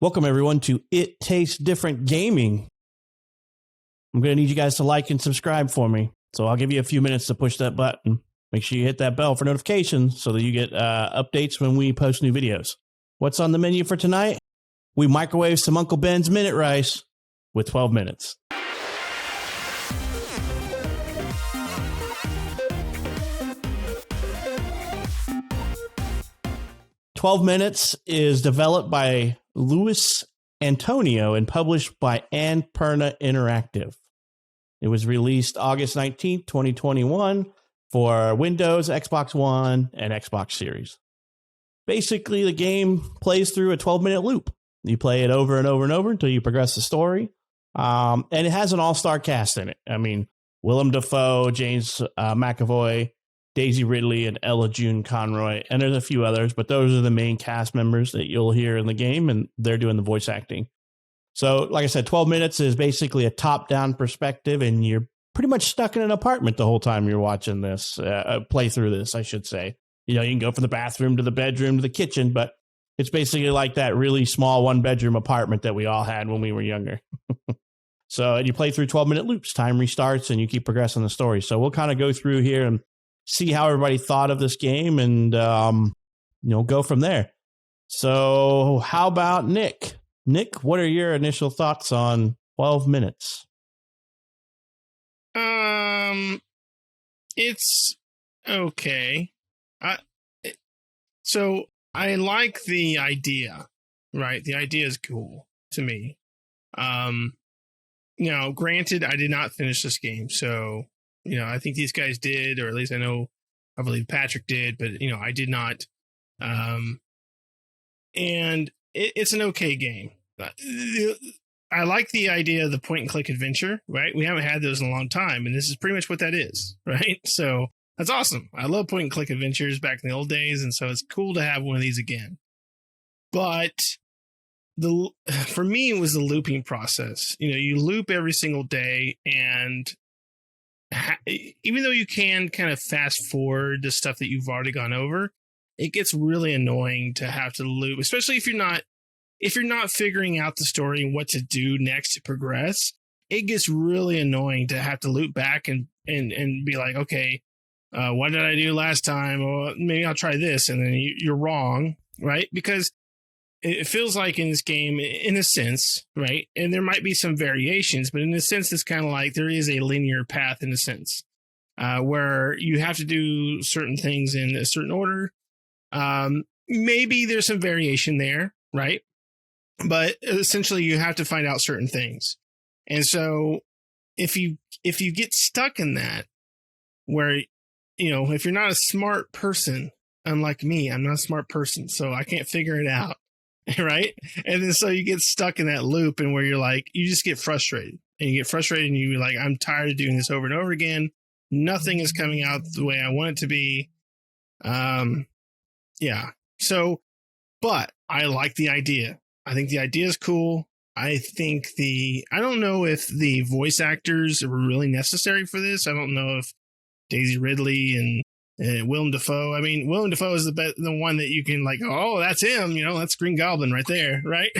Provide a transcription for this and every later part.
Welcome, everyone, to It Tastes Different Gaming. I'm going to need you guys to like and subscribe for me. So I'll give you a few minutes to push that button. Make sure you hit that bell for notifications so that you get updates when we post new videos. What's on the menu for tonight? We microwave some Uncle Ben's Minute Rice with 12 minutes. "12 Minutes" is developed by Luis Antonio and published by Annapurna Interactive. It was released August 19th, 2021 for Windows, Xbox One, and Xbox Series. Basically, the game plays through a 12-minute loop. You play it over and over and over until you progress the story. And it has an all-star cast in it. I mean, Willem Dafoe, James McAvoy, Daisy Ridley, and Ella June Conroy. And there's a few others, but those are the main cast members that you'll hear in the game, and they're doing the voice acting. So, like I said, 12 minutes is basically a top-down perspective, and you're pretty much stuck in an apartment the whole time you're watching this, play through this, I should say. You know, you can go from the bathroom to the bedroom to the kitchen, but it's basically like that really small one-bedroom apartment that we all had when we were younger. So, and you play through 12-minute loops. Time restarts, and you keep progressing the story. So we'll kind of go through here and see how everybody thought of this game and, go from there. So how about Nick? Nick, what are your initial thoughts on 12 minutes? It's okay. So I like the idea, right? The idea is cool to me. Granted, I did not finish this game, so I think these guys did, or at least I believe Patrick did, but I did not. And it's an okay game. I like the idea of the point and click adventure, right? We haven't had those in a long time, and this is pretty much what that is, right? So that's awesome. I love point and click adventures back in the old days, and so it's cool to have one of these again. But for me, it was the looping process. You loop every single day, and even though you can kind of fast forward the stuff that you've already gone over, it gets really annoying to have to loop, especially if you're not figuring out the story and what to do next to progress. It gets really annoying to have to loop back and be like, okay, what did I do last time? Well, maybe I'll try this. And then you're wrong, right? Because it feels like in this game, in a sense, right? And there might be some variations, but in a sense, it's kind of like there is a linear path in a sense, where you have to do certain things in a certain order. Maybe there's some variation there, right? But essentially, you have to find out certain things. And so if you get stuck in that, where, if you're not a smart person, unlike me, I'm not a smart person, so I can't figure it out. Right. And then so you get stuck in that loop, and where you're like, you just get frustrated and you're like, I'm tired of doing this over and over again. Nothing is coming out the way I want it to be. Yeah. So, but I like the idea. I think the idea is cool. I don't know if the voice actors are really necessary for this. I don't know if Daisy Ridley and Willem Dafoe. I mean, Willem Dafoe is the one that you can like, oh, that's him. That's Green Goblin right there, right?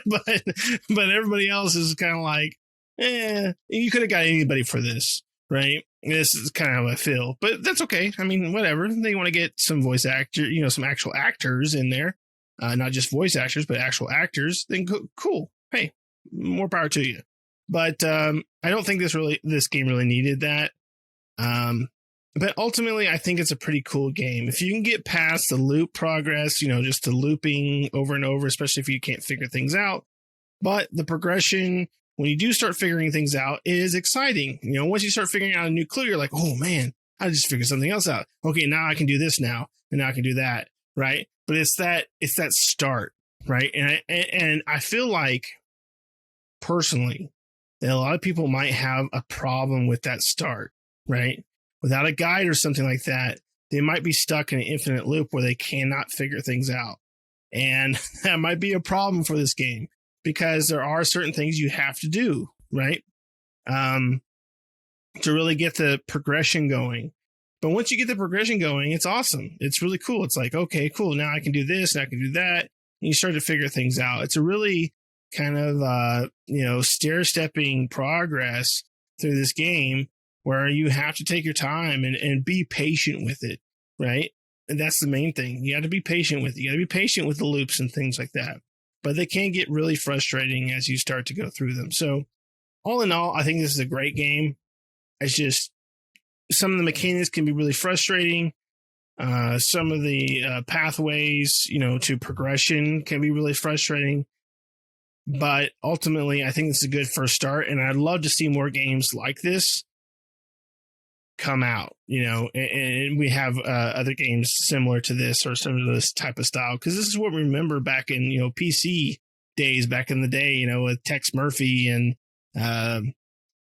but everybody else is kind of like, you could have got anybody for this, right? This is kind of how I feel, but that's okay. I mean, whatever. They want to get some voice actor, some actual actors in there, not just voice actors, but actual actors. Then cool. Hey, more power to you. But I don't think this game really needed that. But ultimately, I think it's a pretty cool game. If you can get past the loop progress, just the looping over and over, especially if you can't figure things out. But the progression, when you do start figuring things out, is exciting. Once you start figuring out a new clue, you're like, oh man, I just figured something else out. Okay, now I can do this now, and now I can do that, right? But it's that start, right? And I feel like, personally, that a lot of people might have a problem with that start, right? Without a guide or something like that, they might be stuck in an infinite loop where they cannot figure things out. And that might be a problem for this game, because there are certain things you have to do, right? To really get the progression going. But once you get the progression going, it's awesome. It's really cool. It's like, okay, cool. Now I can do this and I can do that. you start to figure things out. It's a really kind of, stair-stepping progress through this game where you have to take your time and be patient with it, right? And that's the main thing. You got to be patient with it. You got to be patient with the loops and things like that. But they can get really frustrating as you start to go through them. So all in all, I think this is a great game. It's just some of the mechanics can be really frustrating. Some of the pathways, to progression can be really frustrating. But ultimately, I think it's a good first start. And I'd love to see more games like this come out, and we have other games similar to this or some of this type of style, because this is what we remember back in PC days back in the day, with Tex Murphy and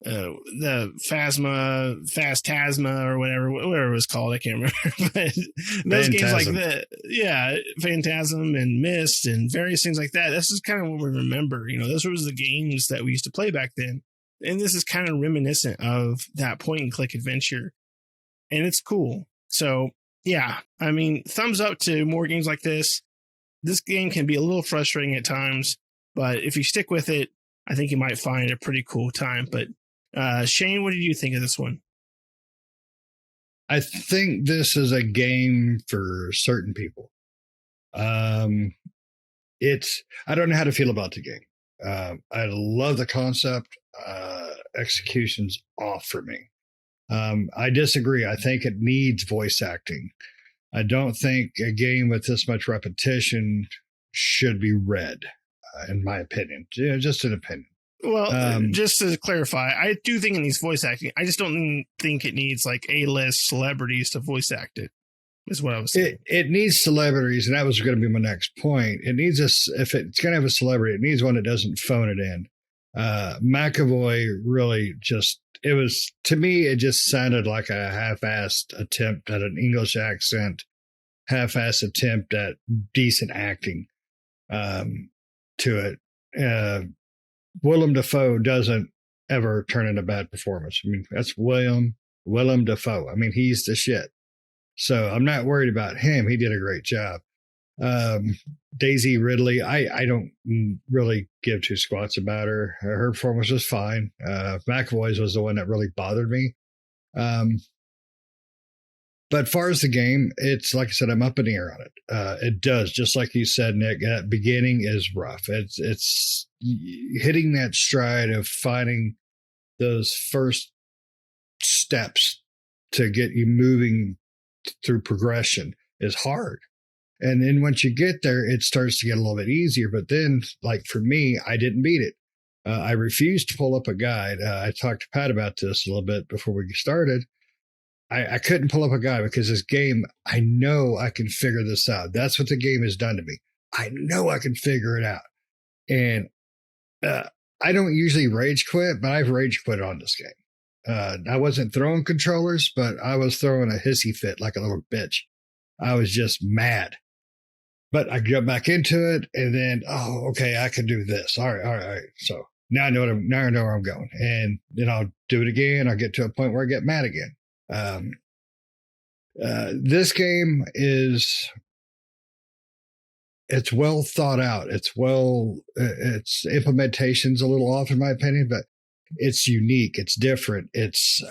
the Phantasma or whatever it was called. I can't remember. But those games like that, Phantasm and Myst and various things like that. This is kind of what we remember. Those were the games that we used to play back then. And this is kind of reminiscent of that point and click adventure. And it's cool. So, yeah, I mean, thumbs up to more games like this. This game can be a little frustrating at times, but if you stick with it, I think you might find a pretty cool time. But Shane, what did you think of this one? I think this is a game for certain people. I don't know how to feel about the game. I love the concept. Execution's off for me. I disagree. I think it needs voice acting. I don't think a game with this much repetition should be read, in my opinion. Just an opinion. Well, just to clarify, I do think it needs voice acting. I just don't think it needs like A-list celebrities to voice act it. Is what I was saying. It needs celebrities, and that was going to be my next point. It needs if it's going to have a celebrity, it needs one that doesn't phone it in. McAvoy really to me, it just sounded like a half-assed attempt at an English accent, half-assed attempt at decent acting to it. Willem Dafoe doesn't ever turn in a bad performance. I mean, that's Willem Dafoe. I mean, he's the shit. So I'm not worried about him. He did a great job. Daisy Ridley, I don't really give two squats about her. Her performance was fine. McAvoy's was the one that really bothered me. But as far as the game, it's like I said, I'm up in the air on it. It does, just like you said, Nick, that beginning is rough. It's hitting that stride of finding those first steps to get you moving through progression is hard. And then once you get there, it starts to get a little bit easier. But then, like for me, I didn't beat it. I refused to pull up a guide. I talked to Pat about this a little bit before we started. I couldn't pull up a guide because this game, I know I can figure this out. That's what the game has done to me. I know I can figure it out. And I don't usually rage quit, but I've rage quit on this game. I wasn't throwing controllers, but I was throwing a hissy fit like a little bitch. I was just mad. But I got back into it, and then, okay, I can do this. All right. So now I know where I'm going, and then I'll do it again. I'll get to a point where I get mad again. This game it's well thought out. Its implementation's a little off in my opinion, but it's unique. It's different. It's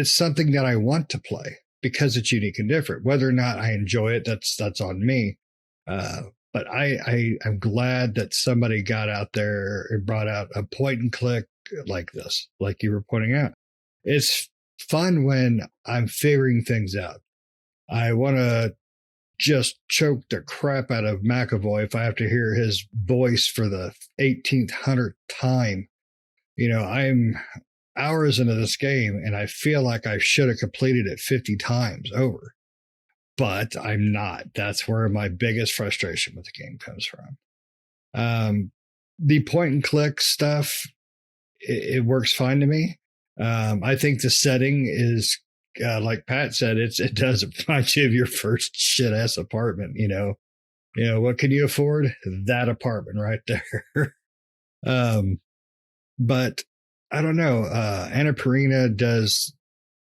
something that I want to play because it's unique and different. Whether or not I enjoy it, that's on me. But I'm glad that somebody got out there and brought out a point and click like this, like you were pointing out. It's fun when I'm figuring things out. I want to just choke the crap out of McAvoy if I have to hear his voice for the 1800th time. I'm hours into this game and I feel like I should have completed it 50 times over, but I'm not. That's where my biggest frustration with the game comes from. The point and click stuff, it works fine to me. I think the setting is, like Pat said, it does remind you of your first shit ass apartment. What can you afford? That apartment right there. But I don't know. Annapurna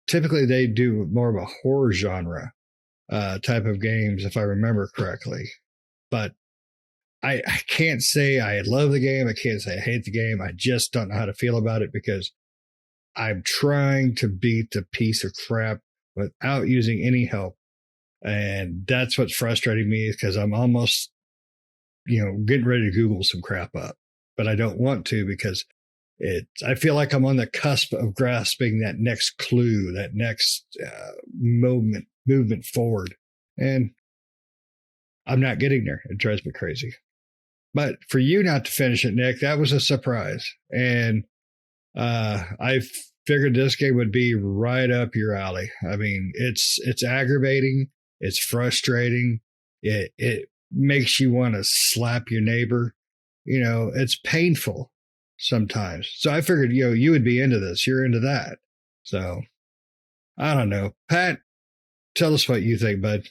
typically they do more of a horror genre type of games, if I remember correctly. but I can't say I love the game. I can't say I hate the game. I just don't know how to feel about it because I'm trying to beat the piece of crap without using any help. And that's what's frustrating me is because I'm almost, getting ready to Google some crap up, but I don't want to because I feel like I'm on the cusp of grasping that next clue, that next movement forward. And I'm not getting there. It drives me crazy. But for you not to finish it, Nick, that was a surprise. And I figured this game would be right up your alley. I mean, it's aggravating. It's frustrating. It makes you want to slap your neighbor. It's painful sometimes. So I figured, you would be into this. You're into that. So I don't know. Pat, tell us what you think, bud.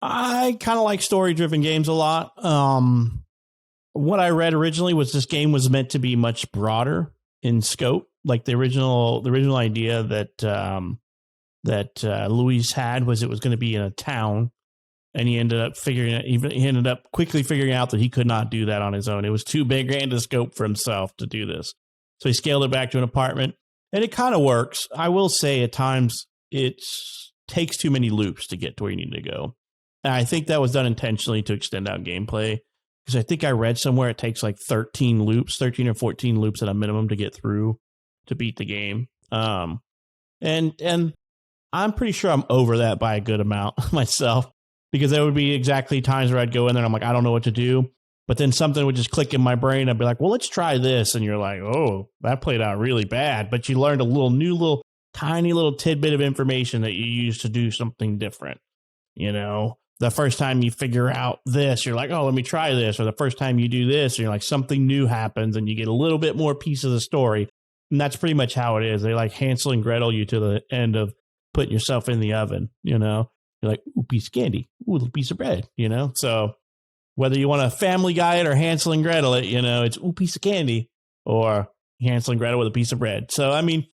I kind of like story-driven games a lot. What I read originally was this game was meant to be much broader in scope. Like the original idea that Luis had was it was going to be in a town, and he ended up quickly figuring out that he could not do that on his own. It was too big and a scope for himself to do this, so he scaled it back to an apartment, and it kind of works. I will say at times it takes too many loops to get to where you need to go. And I think that was done intentionally to extend out gameplay because I think I read somewhere it takes like 13 or 14 loops at a minimum to get through to beat the game. And I'm pretty sure I'm over that by a good amount myself because there would be exactly times where I'd go in there and I'm like, I don't know what to do. But then something would just click in my brain. I'd be like, well, let's try this. And you're like, oh, that played out really bad. But you learned a tiny little tidbit of information that you use to do something different. The first time you figure out this, you're like, oh, let me try this. Or the first time you do this, you're like, something new happens and you get a little bit more piece of the story. And that's pretty much how it is. They like Hansel and Gretel you to the end of putting yourself in the oven, You're like, ooh, piece of candy. Ooh, little piece of bread, So whether you want to Family Guy it or Hansel and Gretel it, it's ooh, piece of candy or Hansel and Gretel with a piece of bread. So, I mean,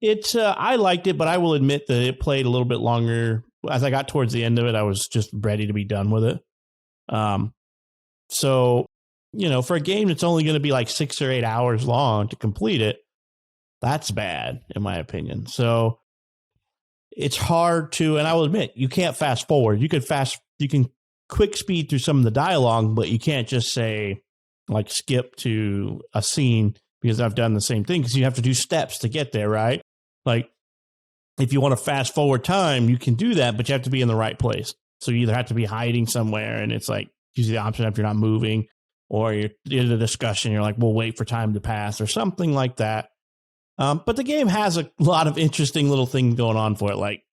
it's I liked it, but I will admit that it played a little bit longer. As I got towards the end of it, I was just ready to be done with it. So, for a game that's only going to be like 6 or 8 hours long to complete it, that's bad, in my opinion. So it's hard to, and I will admit, you can't fast forward. You can quick speed through some of the dialogue, but you can't just say like skip to a scene because I've done the same thing because you have to do steps to get there, right? Like, if you want to fast forward time, you can do that, but you have to be in the right place. So you either have to be hiding somewhere, and it's like use the option if you're not moving, or you're in a discussion. You're like, we'll wait for time to pass, or something like that. But the game has a lot of interesting little things going on for it. Like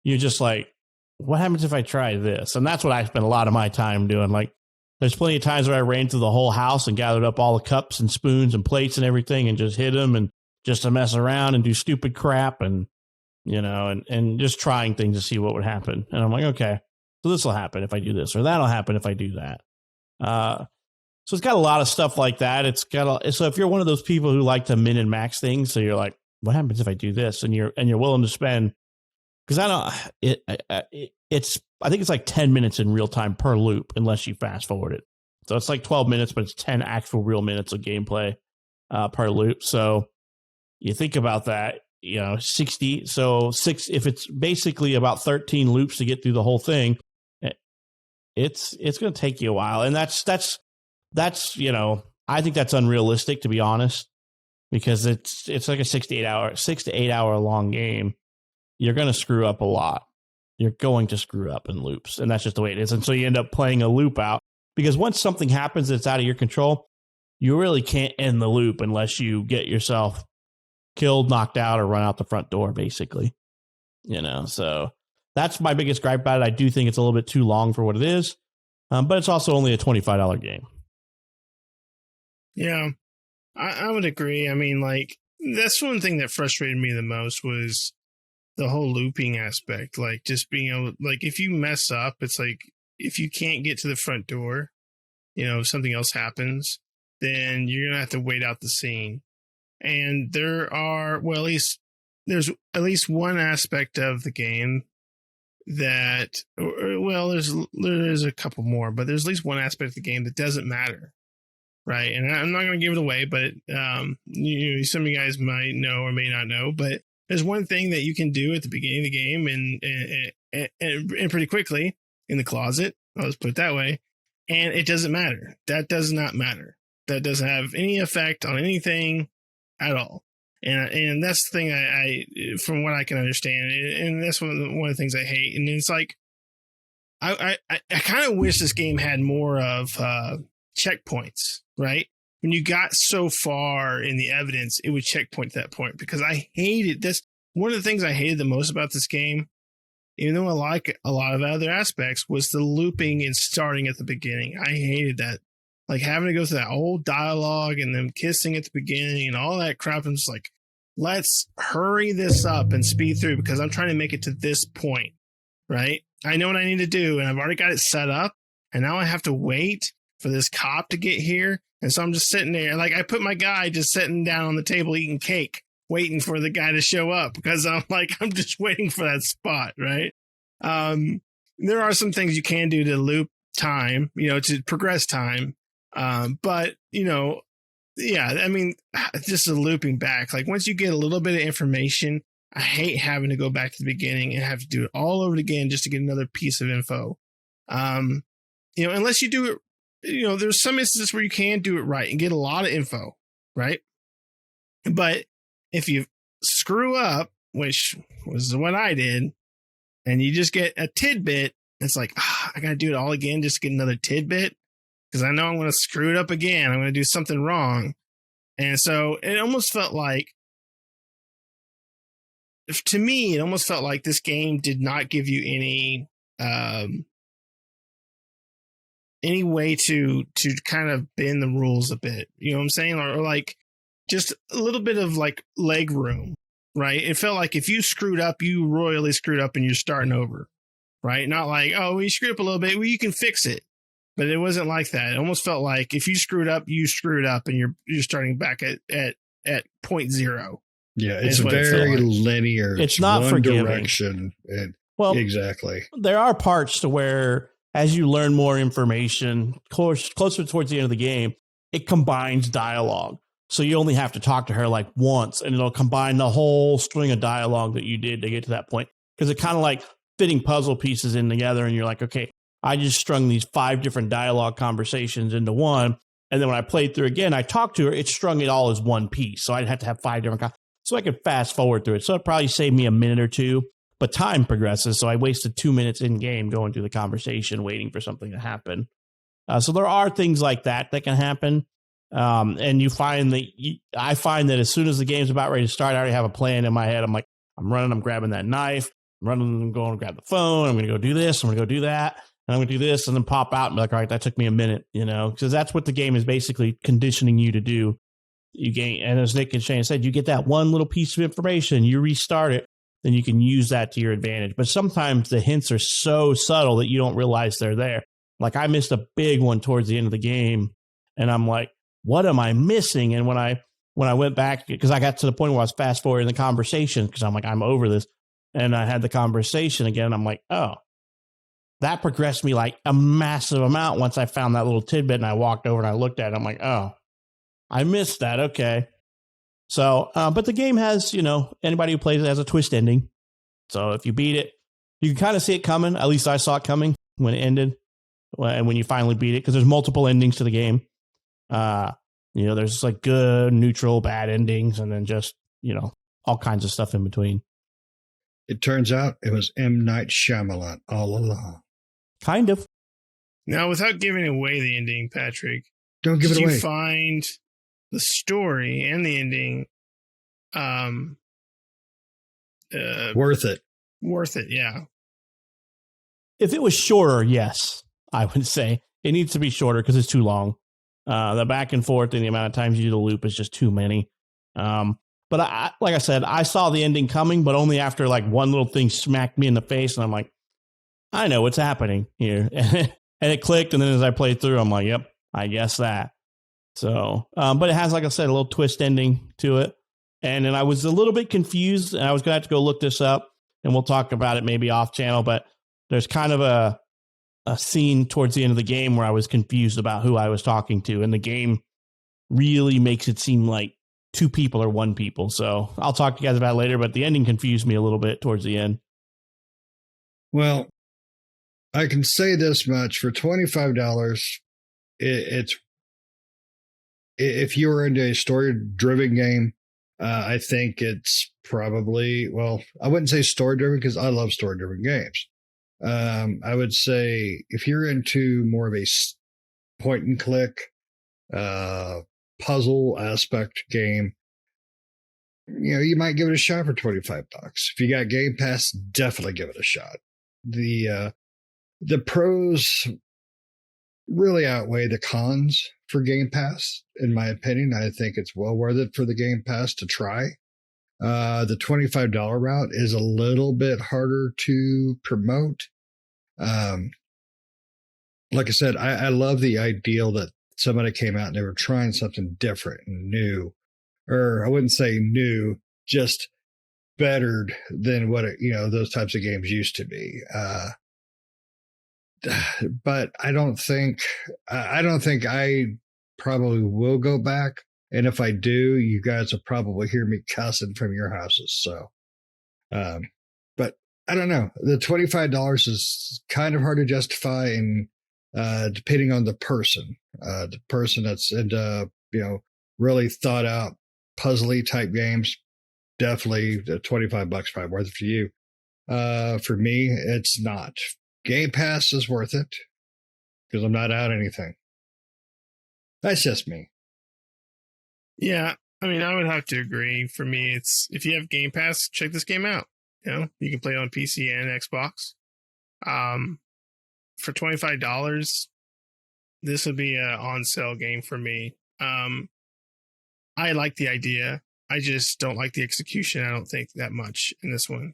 you're just like, what happens if I try this? And that's what I spent a lot of my time doing. Like there's plenty of times where I ran through the whole house and gathered up all the cups and spoons and plates and everything, and just hit them and just to mess around and do stupid crap and. And just trying things to see what would happen. And I'm like, okay, so this will happen if I do this, or that'll happen if I do that. So it's got a lot of stuff like that. So if you're one of those people who like to min and max things, so you're like, what happens if I do this? And you're willing to spend, because I think it's like 10 minutes in real time per loop, unless you fast forward it. So it's like 12 minutes, but it's 10 actual real minutes of gameplay per loop. So you think about that. 60. So if it's basically about 13 loops to get through the whole thing, it's going to take you a while. And that's, I think that's unrealistic, to be honest, because it's like a 6 to 8 hour long game. You're going to screw up a lot. You're going to screw up in loops, and that's just the way it is. And so you end up playing a loop out because once something happens that's out of your control, you really can't end the loop unless you get yourself killed, knocked out, or run out the front door, basically. So that's my biggest gripe about it. I do think it's a little bit too long for what it is, but it's also only a $25 game. Yeah, I would agree. I mean, like, that's one thing that frustrated me the most was the whole looping aspect. Like, just being able, like, if you mess up, it's like, if you can't get to the front door, if something else happens, then you're going to have to wait out the scene. And there's at least one aspect of the game well, there's a couple more, but there's at least one aspect of the game that doesn't matter, right? And I'm not going to give it away, but some of you guys might know or may not know, but there's one thing that you can do at the beginning of the game and pretty quickly in the closet. I'll just put it that way. And it doesn't matter. That does not matter. That doesn't have any effect on anything at all. And that's the thing I from what I can understand, and that's one of the things I hate. And it's like, I kind of wish this game had more of checkpoints, right? When you got so far in the evidence, it would checkpoint that point, because I hated this. One of the things I hated the most about this game, even though I like a lot of other aspects, was the looping and starting at the beginning. I hated that. Like having to go through that old dialogue and them kissing at the beginning and all that crap. I'm just like, let's hurry this up and speed through, because I'm trying to make it to this point, right? I know what I need to do, and I've already got it set up, and now I have to wait for this cop to get here. And so I'm just sitting there. Like, I put my guy just sitting down on the table eating cake, waiting for the guy to show up, because I'm like, I'm just waiting for that spot, right? There are some things you can do to loop time, to progress time. But yeah, I mean, just a looping back, like once you get a little bit of information, I hate having to go back to the beginning and have to do it all over again just to get another piece of info. Unless you do it, there's some instances where you can do it right and get a lot of info, right? But if you screw up, which was what I did, and you just get a tidbit, it's like, I got to do it all again just to get another tidbit, because I know I'm going to screw it up again. I'm going to do something wrong. And so it almost felt like, to me, it almost felt like this game did not give you any way to kind of bend the rules a bit. You know what I'm saying? Or like just a little bit of like leg room, right? It felt like if you screwed up, you royally screwed up and you're starting over, right? Not like, oh, we screwed up a little bit. Well, you can fix it. But it wasn't like that. It almost felt like if you screwed up, you screwed up, and you're starting back at point zero. Yeah, it's very linear. It's not one forgiving. Direction. Well, exactly. There are parts to where, as you learn more information, closer towards the end of the game, it combines dialogue. So you only have to talk to her like once, and it'll combine the whole string of dialogue that you did to get to that point. Because it kind of like fitting puzzle pieces in together, and you're like, okay, I just strung these 5 different dialogue conversations into one. And then when I played through again, I talked to her, it strung it all as one piece. So I'd have to have 5 different so I could fast forward through it. So it probably saved me a minute or two, but time progresses. So I wasted 2 minutes in game going through the conversation, waiting for something to happen. So there are things like that can happen. And you find that I find that as soon as the game's about ready to start, I already have a plan in my head. I'm like, I'm running, I'm grabbing that knife, I'm running, I'm going to grab the phone. I'm going to go do this. I'm going to go do that. And I'm going to do this, and then pop out and be like, all right, that took me a minute, because that's what the game is basically conditioning you to do. You gain, and as Nick and Shane said, you get that one little piece of information, you restart it, then you can use that to your advantage. But sometimes the hints are so subtle that you don't realize they're there. Like I missed a big one towards the end of the game, and I'm like, what am I missing? And when I went back, because I got to the point where I was fast forwarding the conversation, because I'm like, I'm over this. And I had the conversation again. I'm like, oh, that progressed me like a massive amount once I found that little tidbit, and I walked over and I looked at it. I'm like, oh, I missed that. Okay. So, but the game has, anybody who plays it has a twist ending. So if you beat it, you can kind of see it coming. At least I saw it coming when it ended, and when you finally beat it, because there's multiple endings to the game. There's like good, neutral, bad endings, and then just, all kinds of stuff in between. It turns out it was M. Night Shyamalan all along. Kind of. Now, without giving away the ending, Patrick, don't give it away. Did you find the story and the ending worth it? Worth it, yeah. If it was shorter, yes, I would say. It needs to be shorter because it's too long. The back and forth and the amount of times you do the loop is just too many. But like I said, I saw the ending coming, but only after like one little thing smacked me in the face. And I'm like, I know what's happening here. And it clicked. And then as I played through, I'm like, yep, I guess that. So, but it has, like I said, a little twist ending to it. And then I was a little bit confused, and I was going to have to go look this up. and we'll talk about it maybe off channel, but there's kind of a scene towards the end of the game where I was confused about who I was talking to, and the game really makes it seem like two people or one people. So I'll talk to you guys about it later, but the ending confused me a little bit towards the end. Well, I can say this much: for $25, it's if you were into a story-driven game, I think it's probably, well, I wouldn't say story-driven because I love story-driven games. I would say if you're into more of a point-and-click puzzle aspect game, you might give it a shot for $25. If you got Game Pass, definitely give it a shot. The pros really outweigh the cons for Game Pass, in my opinion. I think it's well worth it for the Game Pass to try. The $25 route is a little bit harder to promote. Like I said, I love the ideal that somebody came out and they were trying something different and new, or I wouldn't say new, just bettered than what those types of games used to be. But I don't think I probably will go back. And if I do, you guys will probably hear me cussing from your houses. So, but I don't know. The $25 is kind of hard to justify, and depending on the person that's into really thought out puzzly type games, definitely the $25 probably worth it for you. For me, it's not. Game Pass is worth it because I'm not out anything. That's just me. Yeah, I mean, I would have to agree. For me, it's if you have Game Pass, check this game out. You can play it on PC and Xbox. For $25, this would be an on-sale game for me. I like the idea. I just don't like the execution. I don't think that much in this one.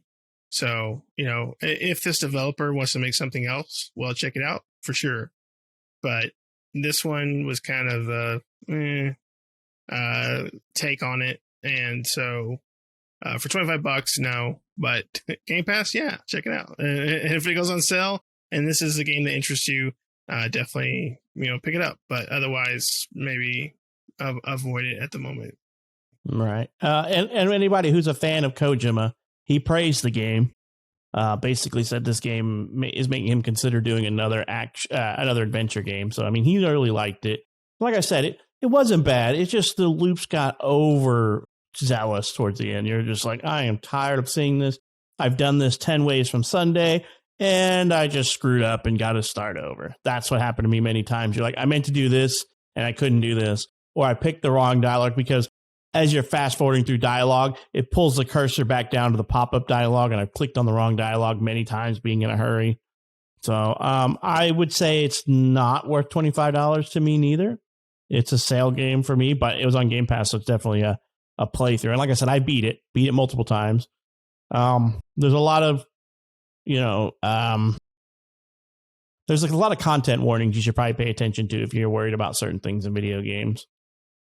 So, if this developer wants to make something else, well, check it out for sure. But this one was kind of a take on it. And so for $25, no. But Game Pass, yeah, check it out. And if it goes on sale and this is a game that interests you, definitely, pick it up. But otherwise, maybe avoid it at the moment. Right. And anybody who's a fan of Kojima, he praised the game. Basically said this game is making him consider doing another adventure game. So, I mean, he really liked it. Like I said, it wasn't bad. It's just the loops got overzealous towards the end. You're just like, I am tired of seeing this. I've done this 10 ways from Sunday, and I just screwed up and got to start over. That's what happened to me many times. You're like, I meant to do this, and I couldn't do this. Or I picked the wrong dialogue because as you're fast forwarding through dialogue, it pulls the cursor back down to the pop-up dialogue, and I've clicked on the wrong dialogue many times being in a hurry. So I would say it's not worth $25 to me neither. It's a sale game for me, but it was on Game Pass, so it's definitely a playthrough. And like I said, I beat it multiple times. There's a lot of, there's a lot of content warnings you should probably pay attention to if you're worried about certain things in video games.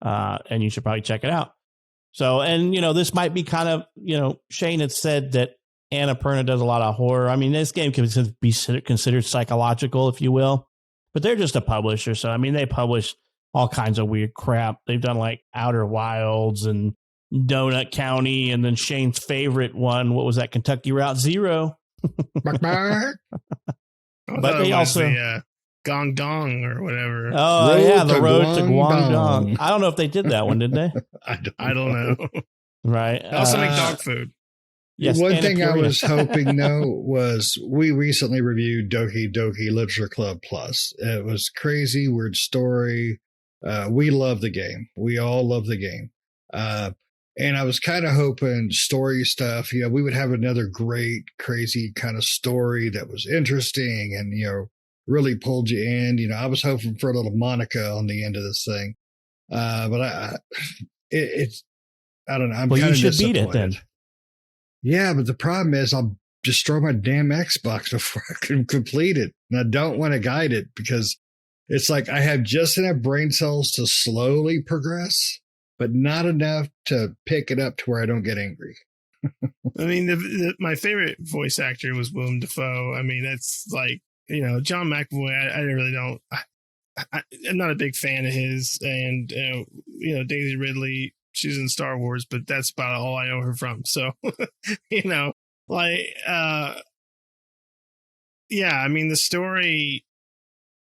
And you should probably check it out. So, and, this might be kind of, Shane had said that Annapurna does a lot of horror. I mean, this game can be considered psychological, if you will, but they're just a publisher. So, I mean, they publish all kinds of weird crap. They've done like Outer Wilds and Donut County, and then Shane's favorite one. What was that? Kentucky Route Zero. But they also Gong Dong or whatever. Oh, yeah, the Road to Guangdong. I don't know if they did that one, did they? I don't know. Right. They also make dog food. Yes, one thing I was hoping, though, was we recently reviewed Doki Doki Literature Club Plus. It was crazy, weird story. We love the game. We all love the game. And I was kind of hoping story stuff, we would have another great, crazy kind of story that was interesting and, really pulled you in. I was hoping for a little Monica on the end of this thing. But it's I don't know. I'm kind of disappointed. You should beat it then. Yeah, but the problem is I'll destroy my damn Xbox before I can complete it. And I don't want to guide it because it's like I have just enough brain cells to slowly progress, but not enough to pick it up to where I don't get angry. I mean, my favorite voice actor was Willem Dafoe. I mean, that's like, John McAvoy. I really don't. I'm not a big fan of his, and Daisy Ridley. She's in Star Wars, but that's about all I know her from. So, like, yeah. I mean, the story.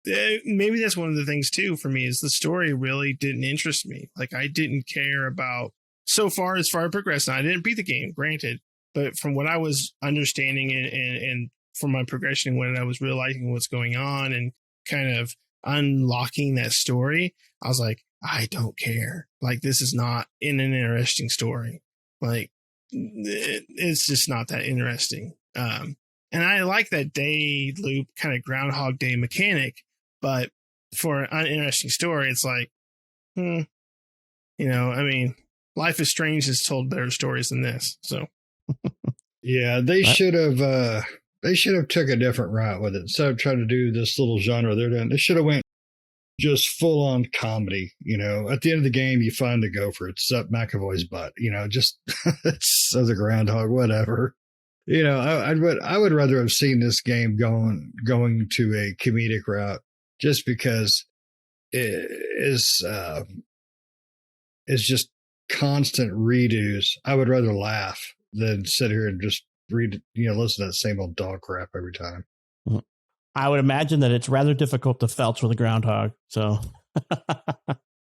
Maybe that's one of the things too for me is the story really didn't interest me. Like, I didn't care about so far as far as progressed. Now, I didn't beat the game, granted, but from what I was understanding and from my progression, when I was realizing what's going on and kind of unlocking that story, I was like, I don't care. Like, this is not an interesting story. Like, it's just not that interesting. And I like that day loop kind of Groundhog Day mechanic, but for an uninteresting story, it's like, I mean, Life is Strange has told better stories than this. So, yeah, they should have took a different route with it. Instead of trying to do this little genre they're doing, they should have went just full on comedy. At the end of the game, you find the gopher. It's up McAvoy's butt. Just it's as a groundhog, whatever. I would rather have seen this game going to a comedic route, just because it is just constant redos. I would rather laugh than sit here and just listen to that same old dog crap every time. I would imagine that it's rather difficult to felch with a groundhog. So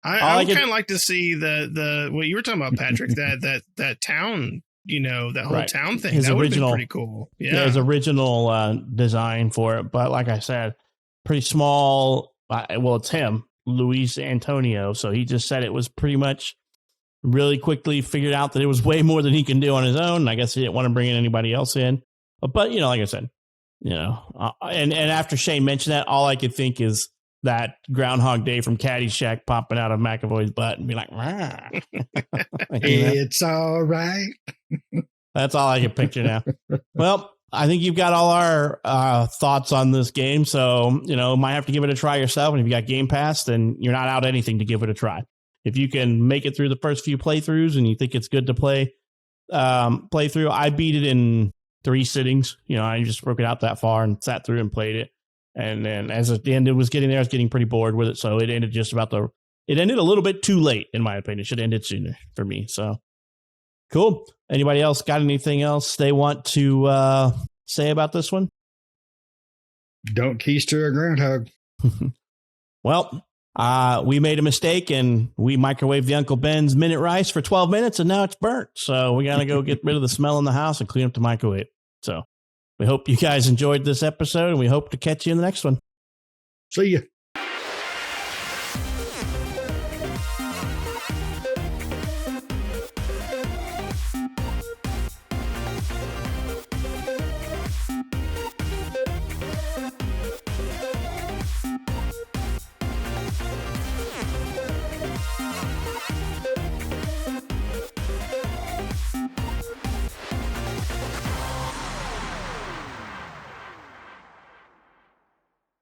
I would kind of like to see the what you were talking about, Patrick, that town, that whole town thing. That would have been pretty cool. Yeah, his original design for it. But like I said, pretty small. Well, it's him, Luis Antonio. So he just said it was pretty much really quickly figured out that it was way more than he can do on his own. I guess he didn't want to bring in anybody else in. But like I said, and after Shane mentioned that, all I could think is that Groundhog Day from Caddyshack popping out of McAvoy's butt and be like, it's all right. That's all I can picture now. Well, I think you've got all our thoughts on this game. So, might have to give it a try yourself. And if you got Game Pass, then you're not out anything to give it a try. If you can make it through the first few playthroughs and you think it's good to play through, I beat it in 3 sittings. I just broke it out that far and sat through and played it. And then as at the end, I was getting pretty bored with it. So it ended it ended a little bit too late, in my opinion. It should have ended sooner for me. So cool. Anybody else got anything else they want to say about this one? Don't keister a groundhog. Well, we made a mistake and we microwaved the Uncle Ben's minute rice for 12 minutes and now it's burnt. So we got to go get rid of the smell in the house and clean up the microwave. So we hope you guys enjoyed this episode and we hope to catch you in the next one. See ya.